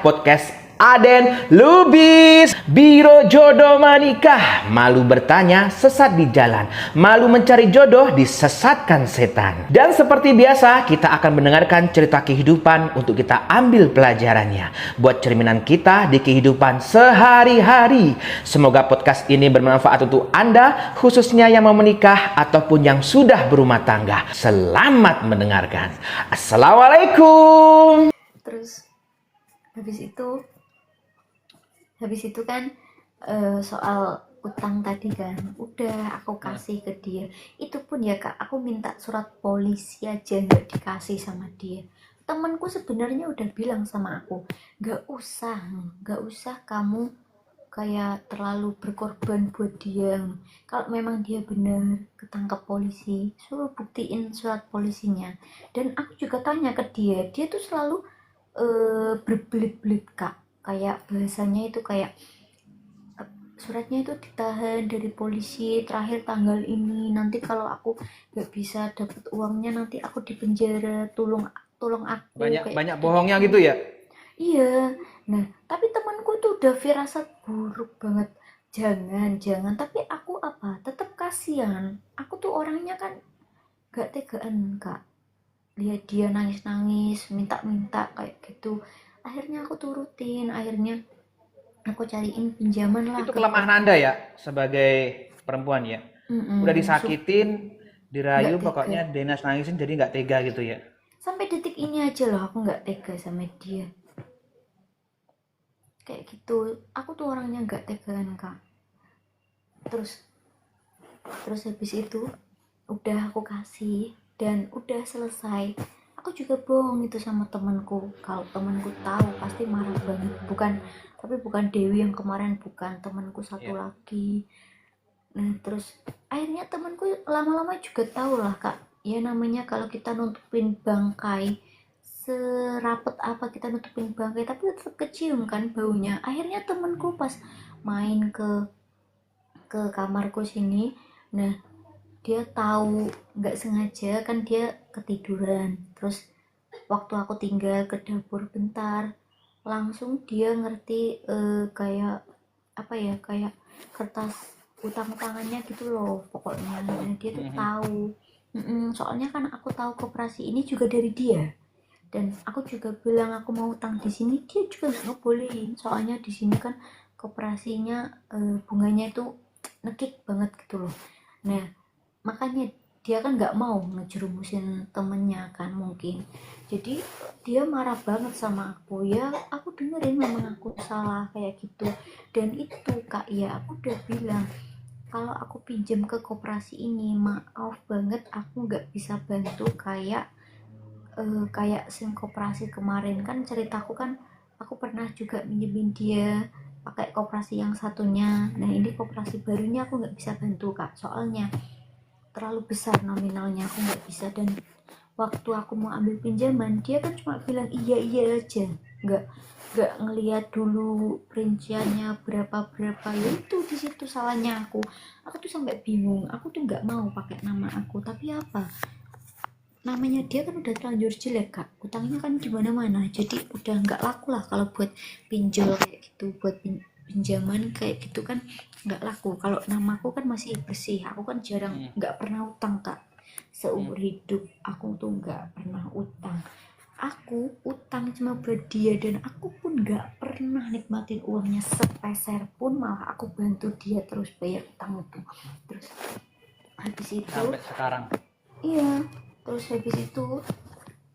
podcast Aden Lubis. Biro jodoh menikah, malu bertanya sesat di jalan, malu mencari jodoh disesatkan setan. Dan seperti biasa kita akan mendengarkan cerita kehidupan untuk kita ambil pelajarannya buat cerminan kita di kehidupan sehari-hari. Semoga podcast ini bermanfaat untuk Anda, khususnya yang mau menikah ataupun yang sudah berumah tangga. Selamat mendengarkan. Assalamualaikum. Terus habis itu kan soal utang tadi kan udah aku kasih ke dia. Itu pun ya Kak, aku minta surat polisi aja nggak dikasih sama dia. Temanku sebenarnya udah bilang sama aku, nggak usah kamu kayak terlalu berkorban buat dia. Kalau memang dia benar ketangkap polisi, suruh buktiin surat polisinya. Dan aku juga tanya ke dia tuh selalu berbelit-belit Kak, kayak bahasanya itu kayak suratnya itu ditahan dari polisi terakhir tanggal ini, nanti kalau aku nggak bisa dapat uangnya nanti aku di penjara, tolong aku. Banyak bohongnya gitu ya. Iya, nah tapi temanku tuh udah firasat buruk banget, jangan, tapi aku tetap kasihan. Aku tuh orangnya kan gak tegaan Kak, lihat dia nangis-nangis minta kayak gitu, akhirnya aku turutin, akhirnya aku cariin pinjaman lah. Itu kelemahan Anda ya sebagai perempuan ya. Udah disakitin, dirayu, pokoknya Denas nangisin jadi nggak tega gitu ya. Sampai detik ini aja loh aku nggak tega sama dia. Kayak gitu, aku tuh orangnya nggak tegaan Kak. Terus habis itu udah aku kasih dan udah selesai. Aku juga bohong itu sama temanku. Kalau temanku tahu pasti marah banget. Bukan Dewi yang kemarin, bukan, temanku satu lagi. Nah terus akhirnya temanku lama-lama juga tahu lah Kak, ya namanya kalau kita nutupin bangkai, serapet apa kita nutupin bangkai tapi tetap kecium kan baunya. Akhirnya temanku pas main ke kamarku sini, nah dia tahu nggak sengaja kan, dia ketiduran. Terus waktu aku tinggal ke dapur bentar, langsung dia ngerti kayak kayak kertas utang-utangannya gitu loh pokoknya. Nah, dia tuh tahu. Soalnya kan aku tahu koperasi ini juga dari dia, dan aku juga bilang aku mau utang di sini, dia juga nggak ngebolehin. Soalnya di sini kan koperasinya bunganya itu nekik banget gitu loh. Nah makanya dia kan nggak mau ngejerumusin temennya kan mungkin, jadi dia marah banget sama aku. Ya aku dengerin, memang aku salah kayak gitu. Dan itu Kak, ya aku udah bilang kalau aku pinjam ke koperasi ini, maaf banget aku nggak bisa bantu kayak sim koperasi kemarin. Kan ceritaku kan aku pernah juga minjemin dia pakai koperasi yang satunya. Nah ini koperasi barunya aku nggak bisa bantu Kak, soalnya terlalu besar nominalnya, aku nggak bisa. Dan waktu aku mau ambil pinjaman, dia kan cuma bilang iya aja, nggak ngelihat dulu rinciannya berapa. Ya itu di situ salahnya aku tuh sampai bingung. Aku tuh nggak mau pakai nama aku, tapi namanya dia kan udah terlanjur jelek Kak, utangnya kan di mana-mana, jadi udah nggak laku lah kalau buat pinjol kayak gitu, buat pinjaman kayak gitu kan nggak laku. Kalau namaku kan masih bersih, aku kan jarang, nggak pernah utang Kak, seumur hidup aku tuh nggak pernah utang. Aku utang cuma buat dia, dan aku pun nggak pernah nikmatin uangnya sepeser pun, malah aku bantu dia terus bayar utang itu. Terus habis itu sampai sekarang. Iya, terus habis itu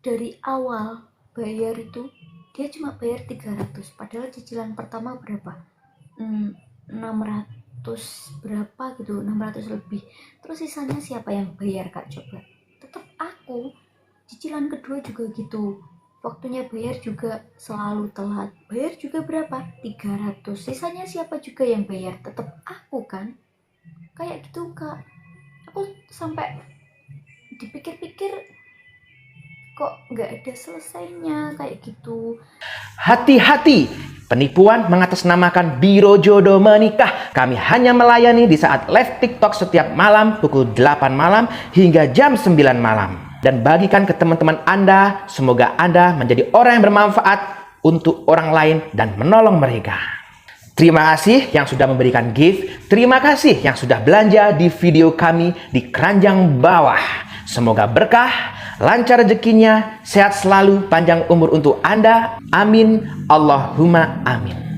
dari awal bayar itu dia cuma bayar 300, padahal cicilan pertama berapa? 600 berapa gitu, 600 lebih. Terus sisanya siapa yang bayar Kak, coba? Tetap aku. Cicilan kedua juga gitu, waktunya bayar juga selalu telat, bayar juga berapa? 300. Sisanya siapa juga yang bayar? Tetap aku kan. Kayak gitu Kak, aku sampai dipikir-pikir kok nggak ada selesainya kayak gitu. Hati-hati, penipuan mengatasnamakan Biro Jodoh Menikah. Kami hanya melayani di saat live TikTok setiap malam pukul 8 malam hingga jam 9 malam. Dan bagikan ke teman-teman Anda, semoga Anda menjadi orang yang bermanfaat untuk orang lain dan menolong mereka. Terima kasih yang sudah memberikan gift. Terima kasih yang sudah belanja di video kami di keranjang bawah. Semoga berkah, lancar rezekinya, sehat selalu, panjang umur untuk Anda. Amin. Allahumma amin.